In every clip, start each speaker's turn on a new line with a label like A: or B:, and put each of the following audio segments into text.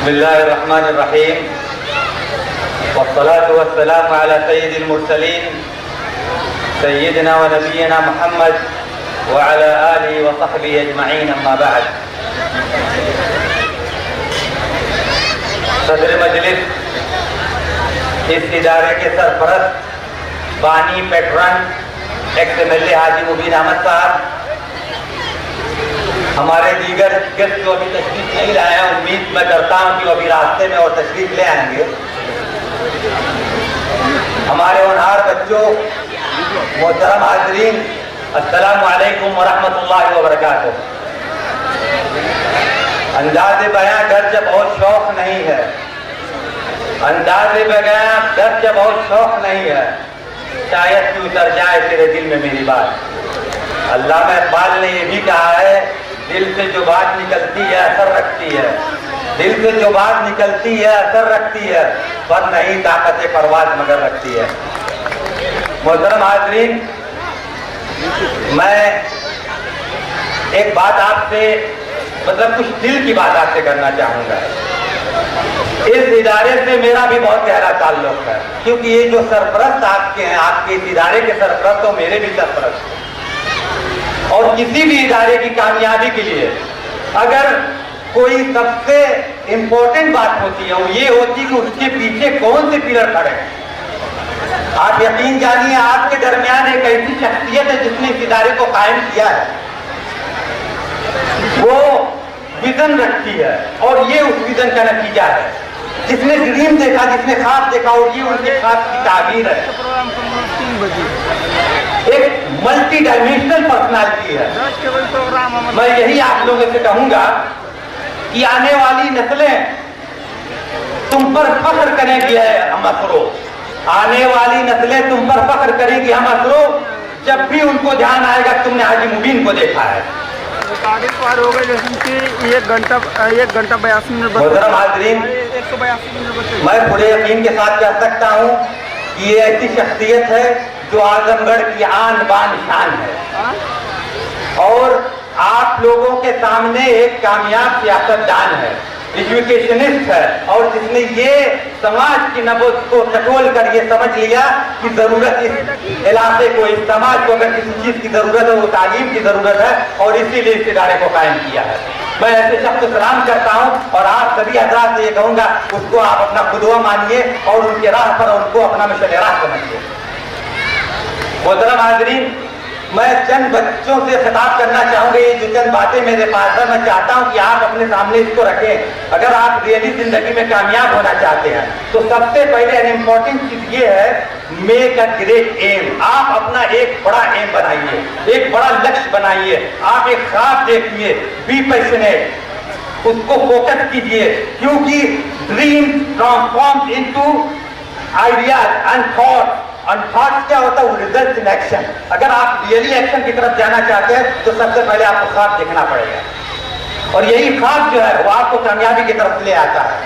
A: بسم الله الرحمن الرحيم والصلاة والسلام على سيد المرسلين سيدنا ونبينا محمد وعلى آله وصحبه أجمعين أما بعد. صدر مجلس، اس ادارے کے سرپرست بانی پیٹرن ایکس MLA حاجی مبین احمد صاحب، ہمارے دیگر گیسٹ جو ابھی تشریف نہیں لائے ہیں، امید میں کرتا ہوں کہ وہ ابھی راستے میں اور تشریف لے آئیں گے. ہمارے ہونہار بچوں، محترم حاضرین، السلام علیکم ورحمۃ اللہ وبرکاتہ. انداز بیاں گرچہ بہت شوق نہیں ہے، انداز بیاں گرچہ بہت شوق نہیں ہے، شاید کہ اتر جائے تیرے دل میں میری بات. علامہ اقبال نے یہ بھی کہا ہے، دل سے جو بات نکلتی ہے اثر رکھتی ہے، دل سے جو بات نکلتی ہے اثر رکھتی ہے، پر نہیں طاقت پرواز مگر رکھتی ہے. محترم حاضرین، میں ایک بات آپ سے، مطلب کچھ دل کی بات آپ سے کرنا چاہوں گا. اس ادارے سے میرا بھی بہت گہرا تعلق ہے، کیونکہ یہ جو سرپرست آپ کے ہیں، آپ کے اس ادارے کے سرپرست تو میرے بھی سرپرست ہیں. اور کسی بھی ادارے کی کامیابی کے لیے اگر کوئی سب سے امپورٹنٹ بات ہوتی ہے، وہ یہ ہوتی ہے کہ اس کے پیچھے کون سے پلر کھڑے ہیں. آپ یقین جانیے، آپ کے درمیان ایک ایسی شخصیت ہے جس نے اس ادارے کو قائم کیا ہے. وہ ویژن رکھتی ہے اور یہ اس ویژن کا نتیجہ ہے. جس نے ڈریم دیکھا، جس نے خواب دیکھا، اور یہ ان کے خواب کی تعبیر ہے. ایک ملٹی ڈائمینشنل پرسنالٹی ہے. میں یہی آپ لوگوں سے کہوں گا کہ آنے والی نسلیں تم پر فخر کریں گی ہم اسرو، آنے والی نسلیں تم پر فخر کریں گی ہم اسرو، جب بھی ان کو دھیان آئے گا تم نے حاجی مبین کو دیکھا ہے.
B: پار ہو گئے جیسے کہ 1 گھنٹہ 82 منٹ.
A: محترم حاضرین،
B: 182 منٹ.
A: میں پورے یقین کے ساتھ کہہ سکتا ہوں کہ یہ ایسی شخصیت ہے جو اعظم گڑھ کی آن بان شان ہے، اور آپ لوگوں کے سامنے ایک کامیاب سیاستدان ہے، ایجوکیشنسٹ ہے، اور جس نے یہ سماج کی نبض کو ٹٹول کر یہ سمجھ لیا کہ ضرورت اس علاقے کو، اس سماج کو اگر کسی چیز کی ضرورت ہے وہ تعلیم کی ضرورت ہے، اور اسی لیے اس ادارے کو قائم کیا ہے. میں ایسے شخص کو سلام کرتا ہوں اور آپ سبھی حضرات سے یہ کہوں گا، اس کو آپ اپنا قدوہ مانیے اور ان کے راہ پر ان کو اپنا مشعل راہ سمجھیے. محترم حاضرین، میں چند بچوں سے خطاب کرنا چاہوں گا. یہ جو چند باتیں میرے پاس ہیں، میں چاہتا ہوں کہ آپ اپنے سامنے اس کو رکھیں. اگر آپ ریئلی زندگی میں کامیاب ہونا چاہتے ہیں تو سب سے پہلے ان امپورٹنٹ چیز یہ ہے، میک اے گریٹ ایم. آپ اپنا ایک بڑا ایم بنائیے، ایک بڑا لکش بنائیے. آپ ایک خواب دیکھیے، بی پیشنیٹ، اس کو فوکس کیجیے، کیونکہ dream transform into ideas and thoughts. اور تھاٹس کیا ہوتا ہے؟ وہ ریزلٹ ان ایکشن. اگر آپ ریئلی ایکشن کی طرف جانا چاہتے ہیں تو سب سے پہلے آپ کو خواب دیکھنا پڑے گا، اور یہی خواب جو ہے وہ آپ کو کامیابی کی طرف لے آتا ہے.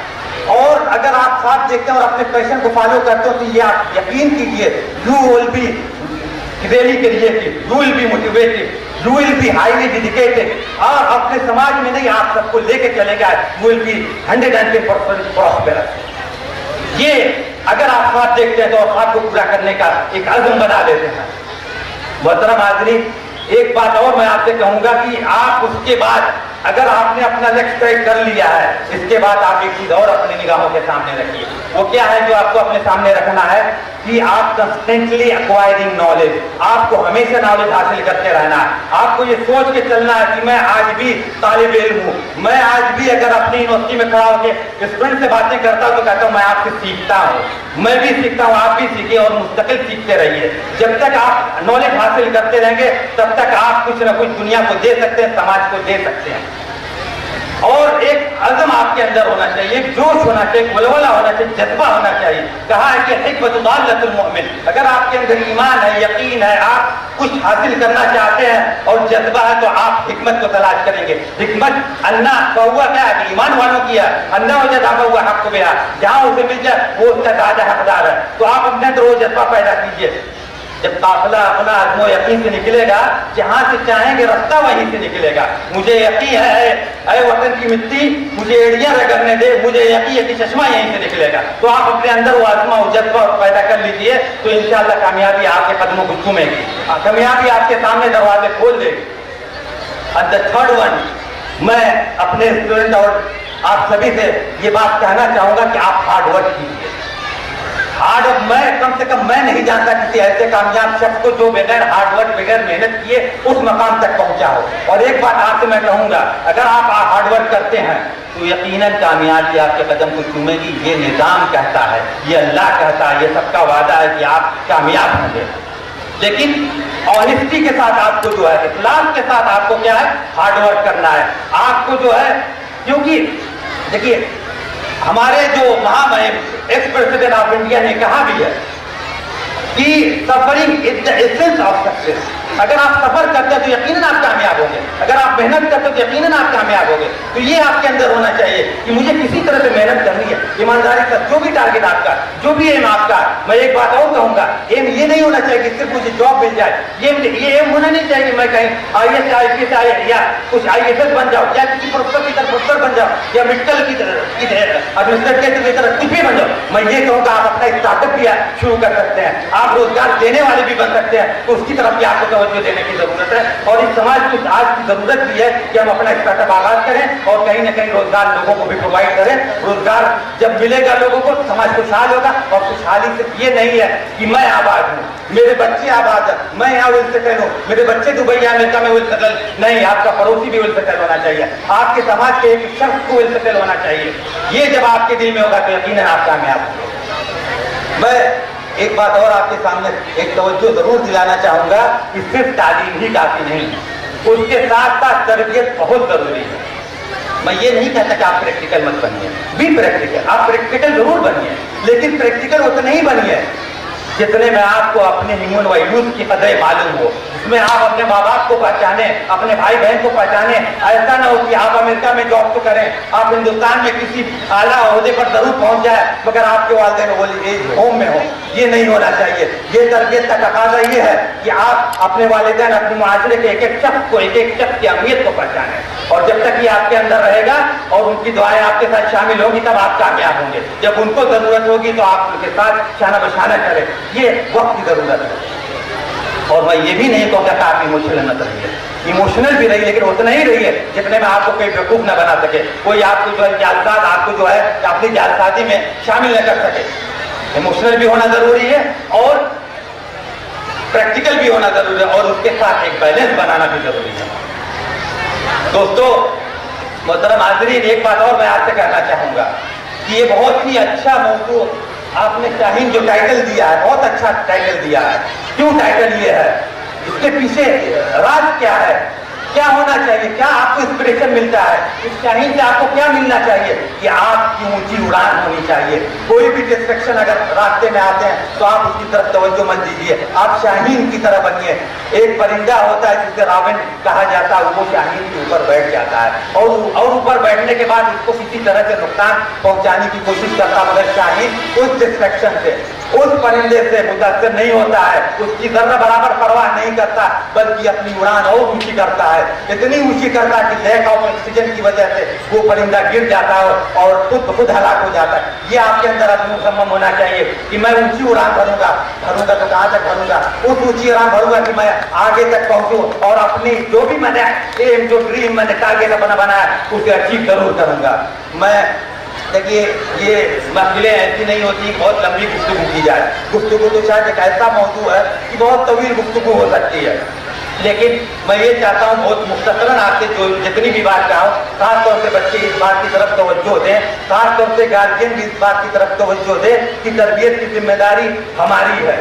A: اور اگر آپ خواب دیکھتے ہیں اور اپنے پیشن کو فالو کرتے ہو تو یہ آپ یقین کیجیے، you will be really creative, you will be motivated, you will be highly dedicated. اور اپنے سماج میں نہیں، آپ سب کو لے کے چلے گا، یو ول بی 110% پراسپیرس. یہ اگر آپ خواب دیکھتے ہیں تو خواب کو پورا کرنے کا ایک عزم بنا لیتے ہیں. محترم حاضرین، ایک بات اور میں آپ سے کہوں گا کہ آپ اس کے بعد اگر آپ نے اپنا لکش طے کر لیا ہے، اس کے بعد آپ ایک چیز اور اپنی نگاہوں کے سامنے رکھیے. وہ کیا ہے جو آپ کو اپنے سامنے رکھنا ہے؟ کہ آپ کنسٹنٹلی ایکوائرنگ نالج، آپ کو ہمیشہ نالج حاصل کرتے رہنا ہے. آپ کو یہ سوچ کے چلنا ہے کہ میں آج بھی طالب علم ہوں، میں آج بھی اگر اپنی یونیورسٹی میں کھڑا ہو کے اسٹوڈنٹ سے باتیں کرتا ہوں تو کہتا ہوں میں آپ سے سیکھتا ہوں، میں بھی سیکھتا ہوں، آپ بھی سیکھیں اور مستقل سیکھتے رہیے. جب تک آپ نالج حاصل کرتے رہیں گے تب تک آپ کچھ نہ کچھ دنیا کو دے سکتے ہیں، سماج کو دے سکتے ہیں. اور ایک عزم آپ کے اندر ہونا چاہیے، ایک جوش ہونا چاہیے، ایک ولولہ ہونا چاہیے، جذبہ ہونا چاہیے. کہا ہے کہ حکمت ضالۃ المؤمن. اگر آپ کے اندر ایمان ہے، یقین ہے، آپ کچھ حاصل کرنا چاہتے ہیں اور جذبہ ہے تو آپ حکمت کو تلاش کریں گے. حکمت انا ہوا کیا ہے کہ ایمان والوں کی ہے، انا ہو جائے ہوا حق کو بیا، جہاں اسے مل جائے وہ اس کا زیادہ حقدار ہے. تو آپ اپنے اندر وہ جذبہ پیدا کیجیے. जब काफिला अपना अज़्म यकीन से निकलेगा, जहाँ से चाहेंगे रास्ता वहीं से निकलेगा। मुझे यकीन है, ऐ वतन की मिट्टी मुझे एड़ियाँ रगड़ने दे, मुझे यकीन है कि चश्मा यहीं से निकलेगा। तो आप अपने अंदर वो आज़मा और जज्बा पैदा कर लीजिए, तो इंशाअल्लाह कामयाबी आपके कदमों को चूमेगी, कामयाबी आपके सामने दरवाजे खोल देगी। और द थर्ड वन, मैं अपने स्टूडेंट और आप सभी से ये बात कहना चाहूँगा कि आप हार्ड वर्क कीजिए। मैं कम से कम मैं नहीं जानता किसी ऐसे कामयाब शख्स को जो बगैर हार्डवर्क, बगैर मेहनत किए उस मकाम तक पहुंचा हो। और एक बात आपसे मैं कहूंगा, अगर आप हार्डवर्क करते हैं तो यकीनन कामयाबी आपके कदम को चूमेगी। ये निजाम कहता है, ये अल्लाह कहता है, ये सबका वादा है कि आप कामयाब होंगे। लेकिन ऑनेस्टी के साथ आपको जो है, इखलास के साथ आपको क्या है, हार्डवर्क करना है। आपको जो है, क्योंकि देखिए हमारे जो महामहिम एक्स प्रेसिडेंट ऑफ इंडिया ने कहा भी है कि suffering is the essence of success. अगर आप सफर करते हैं तो यकीनन आप कामयाब होंगे, अगर आप मेहनत करते हैं तो यकीनन आप कामयाब होंगे। तो ये आपके अंदर होना चाहिए कि मुझे किसी तरह से मेहनत करनी है, ईमानदारी से, जो भी टारगेट आपका, जो भी एम आपका। मैं एक बात और कहूंगा, एम ये नहीं होना चाहिए कि सिर्फ मुझे जॉब मिल जाए, ये एम होना नहीं चाहिए कि मैं कहीं IAS IPS या कुछ IAS बन जाओ, या किसी प्रोफेसर की तरह प्रोफेसर बन जाओ, या मेडिकल की एडमिनिस्ट्रेटिव की तरह कुछ भी बन जाओ। मैं ये कहूँगा आप अपना स्टार्टअप भी शुरू कर सकते हैं, आप रोजगार देने वाले भी बन सकते हैं, तो उसकी तरफ भी आपको तवज्जो देने की जरूरत है। और इस समाज को आज की जरूरत भी है कि हम अपना स्टार्टअप आगाज करें और कहीं ना कहीं रोजगार लोगों को भी प्रोवाइड करें। रोजगार जब मिलेगा लोगों को, समाज खुशहाल होगा। और खुशहाली सिर्फ ये नहीं है कि मैं आबाद हूँ, मेरे बच्चे आबाद है, मैं यहाँ विल सेटल हूँ, मेरे बच्चे दुबई या अमेरिका में विल सेटल नहीं, आपका पड़ोसी भी विल सेटल होना चाहिए, आपके समाज के एक शख्स को विल सेटल होना चाहिए। ये जब आपके दिल में होगा तो यकीनन आप कामयाब होंगे। मैं एक बात और आपके सामने एक तवज्जो जरूर दिलाना चाहूंगा कि सिर्फ तालीम ही काफी नहीं, उसके साथ साथ तरबियत बहुत जरूरी है। मैं ये नहीं कहता कि आप प्रैक्टिकल मत बनिए, भी प्रैक्टिकल, आप प्रैक्टिकल जरूर बनिए, लेकिन प्रैक्टिकल उतना ही बनिए जितने में आपको अपने ह्यूमन वैल्यूज की कदर मालूम हो, जिसमें आप अपने माँ बाप को पहचाने, अपने भाई बहन को पहचाने। ऐसा ना हो कि आप अमेरिका में जॉब तो करें, आप हिंदुस्तान में किसी आला ओहदे पर जरूर पहुंच जाए मगर आपके वालिदैन वो एज होम में हो। ये नहीं होना चाहिए। ये तरबियत का तकाजा ये है कि आप अपने वालिदैन, अपने मुआशरे के एक एक शख्स को, एक एक शख्स की अहमियत को पहचाने। और जब तक ये आपके अंदर रहेगा और उनकी दुआएं आपके साथ शामिल होगी तब आप कामयाब होंगे। जब उनको जरूरत होगी तो आप उनके साथ शाना बशाना करें, ये वक्त की जरूरत है। और मैं ये भी नहीं कहूँगा कि आप इमोशनल मत रहिए, इमोशनल भी रहिए, लेकिन उतना ही रहिए जितने में आपको कोई बेवकूफ न बना सके, कोई आपको जो है जालसाज आपको जो है अपनी जालसाजी में शामिल न कर सके। इमोशनल भी होना जरूरी है और प्रैक्टिकल भी होना जरूरी है, और उसके साथ एक बैलेंस बनाना भी जरूरी है। दोस्तों, मोहतरम हाज़रीन, एक बात और मैं आपसे कहना चाहूंगा कि ये बहुत ही अच्छा मौजू आपने शाहीन जो टाइटल दिया है, बहुत अच्छा टाइटल दिया है। क्यों टाइटल ये है, इसके पीछे राज क्या है, क्या होना चाहिए, क्या आपको इंस्पिरेशन मिलता है, इस शाहीन से आपको क्या मिलना चाहिए कि आपकी ऊंची उड़ान होनी चाहिए। कोई भी डिस्ट्रक्शन अगर रास्ते में आते हैं तो आप उसकी तरफ तवज्जो मत दीजिए, आप शाहीन की तरह बनिए। एक परिंदा होता है जिसे रावण कहा जाता है, वो शाहीन के ऊपर बैठ जाता है और ऊपर बैठने के बाद उसको किसी तरह से नुकसान पहुंचाने की कोशिश करता, मगर शाहीन उस डिस्ट्रक्शन से, उस परिंदे से मुतासर नहीं होता है, उसकी जर्रा बराबर परवाह नहीं करता, बल्कि अपनी उड़ान और ऊंची करता है, इतनी ऊंची करता है कि लैक ऑफ ऑक्सीजन की वजह से वो परिंदा गिर जाता है और खुद हलाक हो जाता है। ये आपके अंदर मुसम्मम होना चाहिए कि मैं ऊंची उड़ान भरूंगा तो कहाँ तक भरूंगा, उस ऊंची उड़ान भरूंगा कि मैं आगे तक पहुंचूं और अपनी जो भी मैंने एम, जो ड्रीम मैंने टारगेट अपना बनाया उसे अचीव जरूर करूंगा। मैं देखिए, ये महफिलें ऐसी नहीं होती बहुत लंबी गुफ्तगू की जाए, गुफ्तगू तो शायद एक ऐसा मौजू है कि बहुत तवील गुफ्तगू हो सकती है, लेकिन मैं ये चाहता हूँ बहुत मुख्तसरन आपसे जो जितनी भी बात कहा, खास तौर से बच्चे इस बात की तरफ तवज्जो दें, खास तौर से गार्जियन भी इस बात की तरफ तवज्जो दें कि तरबियत की जिम्मेदारी हमारी है।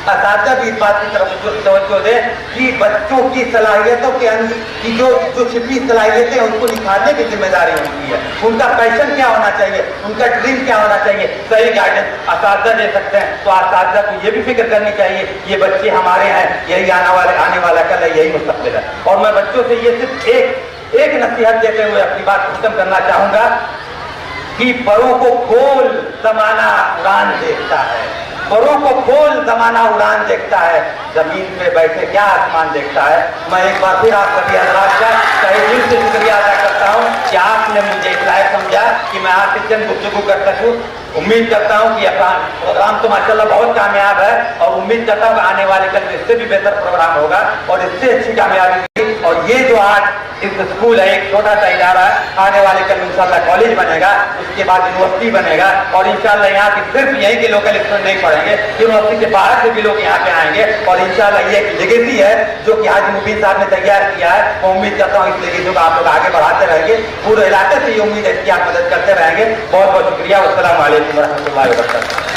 A: असातिज़ा भी इस बात की तरफ तवज्जो दें कि बच्चों की सलाहियतों के अंदर की जो छिपी सलाहियतें हैं उसको निखारने की जिम्मेदारी उनकी है। उनका पैशन क्या होना चाहिए, उनका ड्रीम क्या होना चाहिए, सही गाइडेंस असातिज़ा दे सकते हैं। तो असातिज़ा को ये भी फिक्र करनी चाहिए ये बच्चे हमारे हैं, यही आने वाला कल है, यही मुस्तक़बिल है। और मैं बच्चों से ये सिर्फ एक नसीहत देते हुए अपनी बात खत्म करना चाहूंगा कि परों को खोल, ज़माना उड़ान देखता है, बड़ों को खोल जमाना उड़ान देखता है, जमीन पे बैठे क्या आसमान देखता है। मैं एक बार फिर आप सभी हजरात का तहे दिल से शुक्रिया अदा करता हूँ कि आपने मुझे इस लायक समझा कि मैं आपसे चंद गुफ्तगू कर सकूँ। उम्मीद करता हूँ कि प्रोग्राम तो माशाल्लाह बहुत कामयाब है और उम्मीद करता हूँ आने वाले कल में इससे भी बेहतर प्रोग्राम होगा और इससे अच्छी कामयाबी मिलेगी। और ये जो आज एक स्कूल है, एक छोटा सा इदारा है, आने वाले कल में इंशाल्लाह कॉलेज बनेगा, उसके बाद यूनिवर्सिटी बनेगा और इंशाल्लाह यहाँ की सिर्फ यहीं के लोकल स्टूडेंट नहीं पढ़ेंगे, यूनिवर्सिटी के बाहर से भी लोग यहाँ पे आएंगे और इंशाल्लाह ये एक लेगेसी है जो कि हाजी मुबीन साहब ने तैयार किया है। मैं उम्मीद करता हूँ इस लेगेसी को आप लोग आगे बढ़ाते रहेंगे, पूरे इलाके से ये उम्मीद है कि आप मदद करते रहेंगे। बहुत बहुत शुक्रिया। अस्सलाम वालेकुम व रहमतुल्लाहि व बरकातहू।